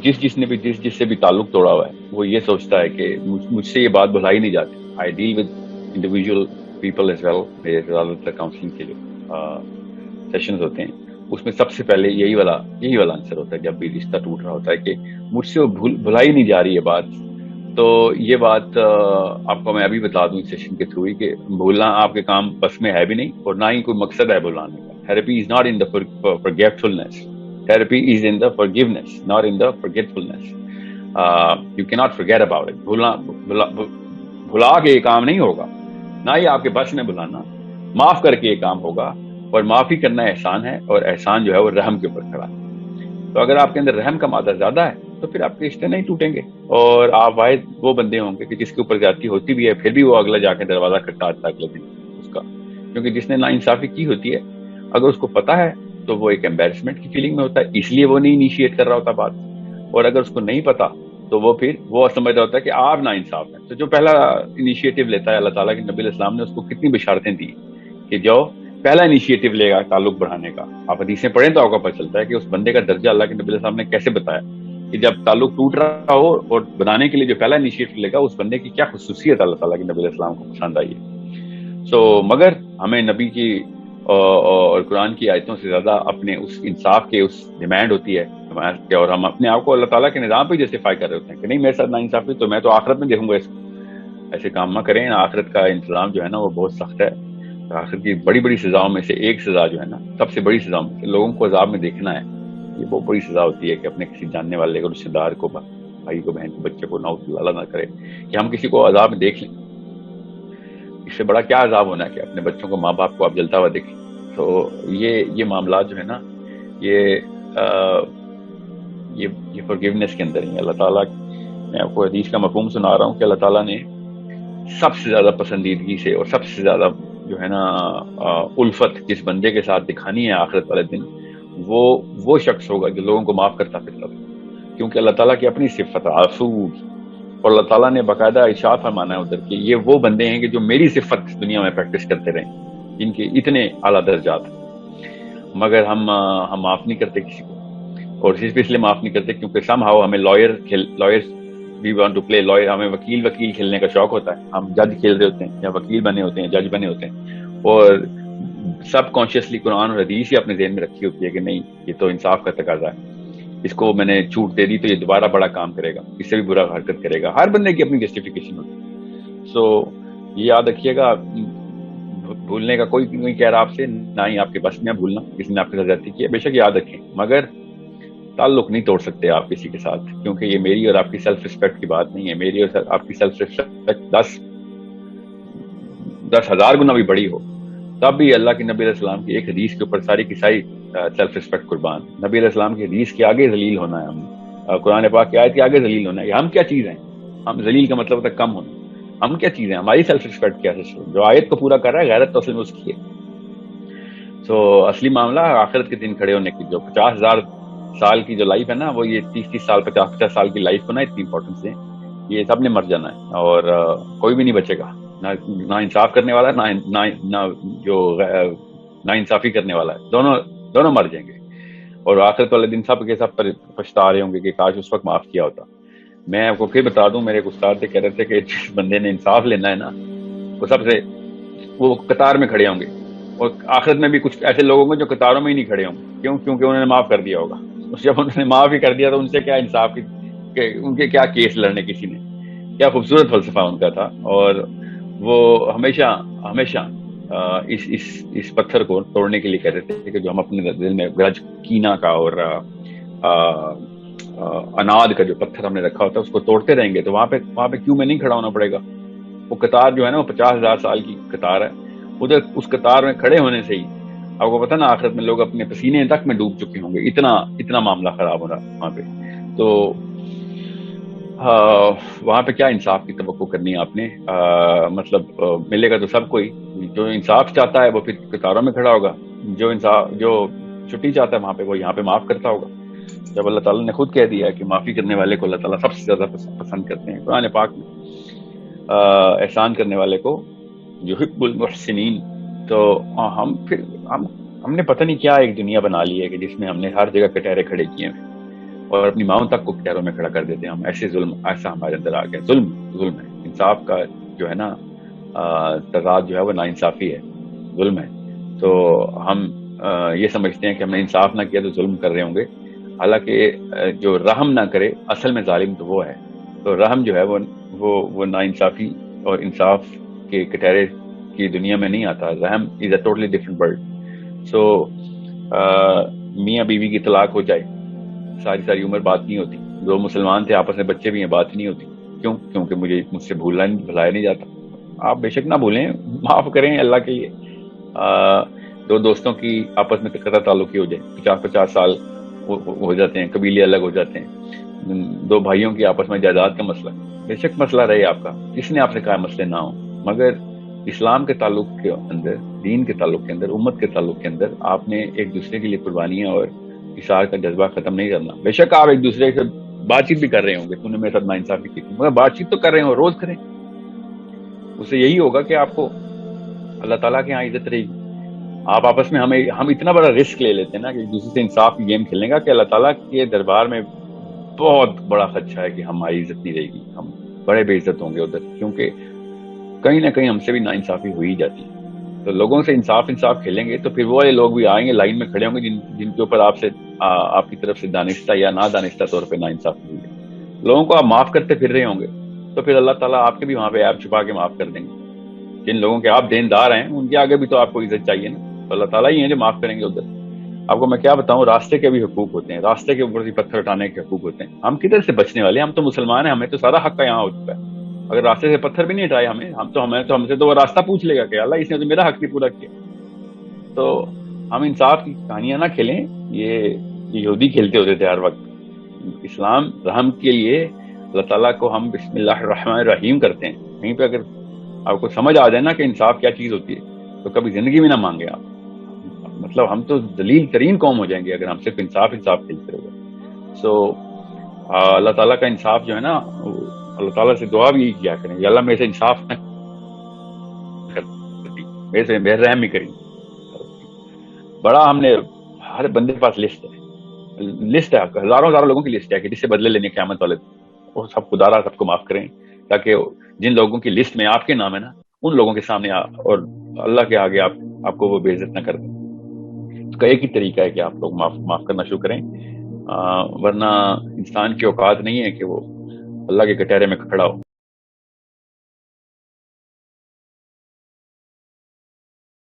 جس نے بھی جس سے بھی تعلق توڑا ہوا ہے وہ یہ سوچتا ہے کہ مجھ سے یہ بات بھلائی نہیں جاتی. I deal with individual people as well. میرے زیادہ تر کاؤنسلنگ کے جو سیشنز ہوتے ہیں اس میں سب سے پہلے یہی والا آنسر ہوتا ہے جب بھی رشتہ ٹوٹ رہا ہوتا ہے کہ مجھ سے وہ بھلائی نہیں جا رہی ہے بات. تو یہ بات آپ کو میں ابھی بتا دوں اس سیشن کے تھرو ہی کہ بھولنا آپ کے کام بس میں ہے بھی نہیں اور نہ ہی کوئی مقصد ہے بھلانے کا. Therapy is not in the forgetfulness. Therapy is in the forgiveness, not in the forgetfulness. You cannot forget about it. بھلا کے یہ کام نہیں ہوگا, نہ ہی آپ کے بس میں بھلانا. معاف کر کے یہ کام ہوگا, اور معافی کرنا احسان ہے, اور احسان جو ہے وہ رحم کے اوپر کھڑا ہے. تو اگر آپ کے اندر رحم کا مادہ زیادہ ہے تو پھر آپ کے رشتے نہیں ٹوٹیں گے, اور آپ واحد وہ بندے ہوں گے کہ جس کے اوپر زیادتی ہوتی بھی ہے پھر بھی وہ اگلا جا کے دروازہ کھٹکاتا ہے اگلے دن اس کا, کیونکہ جس نے ناانصافی کی ہوتی ہے اگر اس کو پتا ہے تو وہ ایک ایمبیرسمنٹ کی فیلنگ میں ہوتا ہے, اس لیے وہ نہیں انیشیٹ کر رہا ہوتا بات. اور اگر اس کو نہیں پتا تو وہ پھر وہ سمجھ رہا ہوتا ہے کہ آپ ناانصاف ہیں. تو جو پہلا انیشیٹو لیتا ہے, اللہ تعالیٰ کے نبی علیہ السلام نے اس کو کتنی بشارتیں دی کہ جو پہلا انیشیٹو لے گا تعلق بڑھانے کا. آپ حدیثیں پڑھیں تو آپ کو پتہ چلتا ہے کہ اس بندے کا درجہ اللہ کے نبی علیہ السلام نے کیسے بتایا کہ جب تعلق ٹوٹ رہا ہو اور بنانے کے لیے جو پہلا انیشیٹو لے گا اس بندے کی کیا خصوصیت اللہ تعالیٰ کے نبی علیہ السلام کو پسند آئی ہے. مگر ہمیں نبی کی اور قرآن کی آیتوں سے زیادہ اپنے اس انصاف کے اس ڈیمانڈ ہوتی ہے, اور ہم اپنے آپ کو اللہ تعالیٰ کے نظام پہ جسٹیفائی کر رہے ہوتے ہیں کہ نہیں میرے ساتھ ناانصافی تو میں تو آخرت میں دیکھوں گا اس کو. ایسے کام نہ کریں. آخرت کا انتظام جو ہے نا وہ بہت سخت ہے. آخرت کی بڑی بڑی سزاؤں میں سے ایک سزا جو ہے نا, سب سے بڑی سزاؤں میں سے لوگوں کو عذاب میں دیکھنا ہے, یہ بہت بڑی سزا ہوتی ہے کہ اپنے کسی جاننے والے کو, رشتے دار کو, بھائی کو, بہن کو, بچے کو نعوذ باللہ نہ کرے کہ ہم کسی کو عذاب میں دیکھ لیں. اس سے بڑا کیا عذاب ہونا ہے کہ اپنے بچوں کو, ماں باپ کو آپ جلتا ہوا دیکھیں. تو یہ معاملات جو ہے نا یہ forgiveness کے اندر ہی اللہ تعالیٰ, میں آپ کو حدیث کا مفہوم سنا رہا ہوں کہ اللہ تعالیٰ نے سب سے زیادہ پسندیدگی سے اور سب سے زیادہ جو ہے نا الفت جس بندے کے ساتھ دکھانی ہے آخرت والے دن, وہ شخص ہوگا جو لوگوں کو معاف کرتا پھرتا ہے. کیونکہ اللہ تعالیٰ کی اپنی صفت عفو, اور اللہ تعالیٰ نے باقاعدہ ارشاد فرمانا ہے ادھر کہ یہ وہ بندے ہیں کہ جو میری صفت دنیا میں پریکٹس کرتے رہیں, جن کے اتنے اعلیٰ درجات ہیں. مگر ہم معاف نہیں کرتے کسی کو, اور صرف اس لیے معاف نہیں کرتے کیونکہ سم ہاؤ ہمیں lawyer we want to play lawyer, ہمیں وکیل کھیلنے کا شوق ہوتا ہے. ہم جج کھیل رہے ہوتے ہیں یا وکیل بنے ہوتے ہیں, جج بنے ہوتے ہیں, اور سب کانشیسلی قرآن اور حدیث ہی اپنے ذہن میں رکھی ہوتی ہے کہ نہیں یہ تو انصاف کا تقاضا ہے, اس کو میں نے چھوٹ دے دی تو یہ دوبارہ بڑا کام کرے گا, اس سے بھی برا حرکت کرے گا. ہر بندے کی اپنی جسٹیفیکیشن ہوتی ہے. یہ یاد رکھیے گا, بھولنے کا کوئی نہیں کہہ رہا آپ سے, نہ ہی آپ کے بس میں بھولنا کسی نے آپ کے ساتھ زیادتی کی ہے, بے شک یاد رکھیں, مگر تعلق نہیں توڑ سکتے آپ کسی کے ساتھ, کیونکہ یہ میری اور آپ کی سیلف رسپیکٹ کی بات نہیں ہے. میری اور آپ کی سیلف رسپیکٹ 10,000 گنا بھی بڑی ہو تب بھی اللہ کے نبی علیہ السلام کی ایک حدیث کے اوپر ساری کی ساری سیلف رسپیکٹ قربان. نبی علیہ السلام کی حدیث کے آگے ذلیل ہونا ہے, ہم قرآن پاک کی آیت کے آگے ذلیل ہونا ہے. ہم کیا چیز ہیں؟ ہم ذلیل کا مطلب ہوتا ہے کم ہونا. ہم کیا چیزیں, ہماری سیلف رسپیکٹ کیا ہے؟ جو آیت کو پورا کر رہا ہے غیرت تو اصل میں اس کی ہے. اصلی معاملہ آخرت کے دن کھڑے ہونے کی, جو 50,000 سال کی جو لائف ہے نا, وہ یہ 30 سال 50 سال کی لائف کو نا اتنی امپورٹنس ہے. یہ سب نے مر جانا ہے, اور کوئی بھی نہیں بچے گا, نہ انصاف کرنے والا نہ جو نا انصافی کرنے والا ہے, دونوں مر جائیں گے. اور آخرت والے دن سب کے سب پچھتا رہے ہوں گے کہ کاش اس وقت معاف کیا ہوتا. میں آپ کو پھر بتا دوں, میرے استاد سے کہہ رہے تھے کہ جس بندے نے انصاف لینا ہے نا وہ قطار میں کھڑے ہوں گے, اور آخرت میں بھی کچھ ایسے لوگ ہوں گے جو قطاروں میں ہی نہیں کھڑے ہوں گے. کیوں؟ کیونکہ انہوں نے معاف کر دیا ہوگا. جب انہوں نے معاف ہی کر دیا تو ان سے کیا انصاف کی, ان کے کیا کیس لڑنے کسی نے. کیا خوبصورت فلسفہ ان کا تھا. اور وہ ہمیشہ اس پتھر کو توڑنے کے لیے کہتے تھے کہ جو ہم اپنے دل میں گرج کینہ کا اور اناد کا جو پتھر ہم نے رکھا ہوتا ہے اس کو توڑتے رہیں گے تو وہاں پہ کیوں میں نہیں کھڑا ہونا پڑے گا. وہ قطار جو ہے نا وہ 50,000 سال کی قطار ہے. ادھر اس قطار میں کھڑے ہونے سے ہی آپ کو پتا نا آخرت میں لوگ اپنے پسینے تک میں ڈوب چکے ہوں گے, اتنا معاملہ خراب ہو رہا وہاں پہ. تو وہاں پہ کیا انصاف کی توقع کرنی ہے آپ نے؟ مطلب ملے گا تو سب کوئی. جو انصاف چاہتا ہے وہ پھر قطاروں میں کھڑا ہوگا, جو چھٹی چاہتا ہے وہاں پہ وہ یہاں پہ معاف کرتا ہوگا. جب اللہ تعالیٰ نے خود کہہ دیا کہ معافی کرنے والے کو اللہ تعالیٰ سب سے زیادہ پسند کرتے ہیں قرآن پاک میں, احسان کرنے والے کو یحب المحسنین. تو ہم نے پتہ نہیں کیا ایک دنیا بنا لی ہے کہ جس میں ہم نے ہر جگہ کٹہرے کھڑے کیے ہیں. اور اپنی ماؤں تک کو کٹہروں میں کھڑا کر دیتے ہیں ہم. ایسے ظلم ایسا ہمارے اندر آ گیا. ظلم ہے. انصاف کا جو ہے نا تضاد جو ہے وہ ناانصافی ہے, ظلم ہے. تو ہم یہ سمجھتے ہیں کہ ہم نے انصاف نہ کیا تو ظلم کر رہے ہوں گے, حالانکہ جو رحم نہ کرے اصل میں ظالم تو وہ ہے. تو رحم جو ہے وہ ناانصافی اور انصاف کے کٹہرے کی دنیا میں نہیں آتا. رحم از اے ٹوٹلی ڈفرنٹ ورلڈ. سو میاں بیوی کی طلاق ہو جائے, ساری عمر بات نہیں ہوتی. دو مسلمان تھے آپس میں بچے بھی ہیں, بات نہیں ہوتی. کیوں؟ کیونکہ مجھ سے بھلایا نہیں جاتا. آپ بے شک نہ بھولیں, معاف کریں اللہ کے لیے. دو دوستوں کی آپس میں قطع تعلقی ہو جائے, 50 سال ہو جاتے ہیں, قبیلے الگ ہو جاتے ہیں. دو بھائیوں کی آپس میں جائیداد کا مسئلہ, بے شک مسئلہ رہے آپ کا, کس نے آپ سے کہا مسئلے نہ ہوں, مگر اسلام کے تعلق کے اندر, دین کے تعلق کے اندر, امت کے تعلق کے اندر آپ نے ایک دوسرے کے لیے قربانیاں اور اشار کا جذبہ ختم نہیں کرنا. بے شک آپ ایک دوسرے سے بات چیت بھی کر رہے ہوں گے, تم نے میرے ساتھ ناانصافی کی, مگر بات چیت تو کر رہے ہو, روز کریں. اس سے یہی ہوگا کہ آپ کو اللہ تعالیٰ کے یہاں عزت رہے گی. آپ آپس میں ہم اتنا بڑا رسک لے لیتے ہیں نا کہ ایک دوسرے سے انصاف کی گیم کھیلنے کا, کہ اللہ تعالیٰ کے دربار میں بہت بڑا خدشہ ہے کہ ہماری عزت نہیں رہے گی, ہم بڑے بے عزت ہوں گے ادھر, کیونکہ کہیں نہ کہیں ہم سے بھی ناانصافی ہو ہی جاتی ہے. تو لوگوں سے انصاف کھیلیں گے تو پھر وہ والے لوگ بھی آئیں گے, لائن میں کھڑے ہوں گے جن کے اوپر آپ کی طرف سے دانستہ یا نادانستہ طور پہ ناانصافی ہوئی ہے. لوگوں کو آپ معاف کرتے پھر رہے ہوں گے تو پھر اللہ تعالیٰ آپ کے بھی وہاں پہ ایپ چھپا کے معاف کر دیں گے. جن لوگوں کے آپ دیندار ہیں ان کے آگے بھی تو آپ کو عزت چاہیے نا, تو اللہ تعالیٰ ہی ہیں جو معاف کریں گے ادھر. آپ کو میں کیا بتاؤں, راستے کے بھی حقوق ہوتے ہیں, راستے کے اوپر سے پتھر اٹھانے کے حقوق ہوتے ہیں. ہم کدھر سے بچنے والے ہیں, ہم تو مسلمان ہیں, ہمیں تو سارا حق کا یہاں ہو چکا ہے. اگر راستے سے پتھر بھی نہیں ہٹائے ہم سے تو وہ راستہ پوچھ لے گا کہ اللہ اس نے تو میرا حق نہیں پورا کیا. تو ہم انصاف کی کہانیاں نہ کھیلیں, یہ یہودی کھیلتے ہوتے تھے ہر وقت. اسلام رحم کے لیے اللہ تعالیٰ کو ہم بسم اللہ الرحمن الرحیم کرتے ہیں. کہیں پہ اگر آپ کو سمجھ آ جائے نا کہ انصاف کیا چیز ہوتی ہے تو کبھی زندگی میں نہ مانگے آپ. مطلب ہم تو ذلیل ترین قوم ہو جائیں گے اگر ہم صرف انصاف کھیلتے رہے. سو اللہ تعالیٰ کا انصاف جو ہے نا, اللہ تعالیٰ سے دعا بھی کیا کریں کہ اللہ میرے سے انصاف نہ کرتی, میرے سے بے رحمی کری. بڑا ہم نے ہر بندے کے پاس لسٹ ہے, ہزاروں لوگوں کی لسٹ ہے کہ جس سے بدلے لینے قیامت والے, وہ سب خدا سب کو معاف کریں, تاکہ جن لوگوں کی لسٹ میں آپ کے نام ہے نا, ان لوگوں کے سامنے اور اللہ کے آگے آپ کو وہ بے عزت نہ کر دیں. اس کا ایک ہی طریقہ ہے کہ آپ لوگ معاف کرنا شروع کریں, ورنہ انسان کی اوقات نہیں ہے کہ وہ اللہ کے کٹہرے میں کھڑا ہو.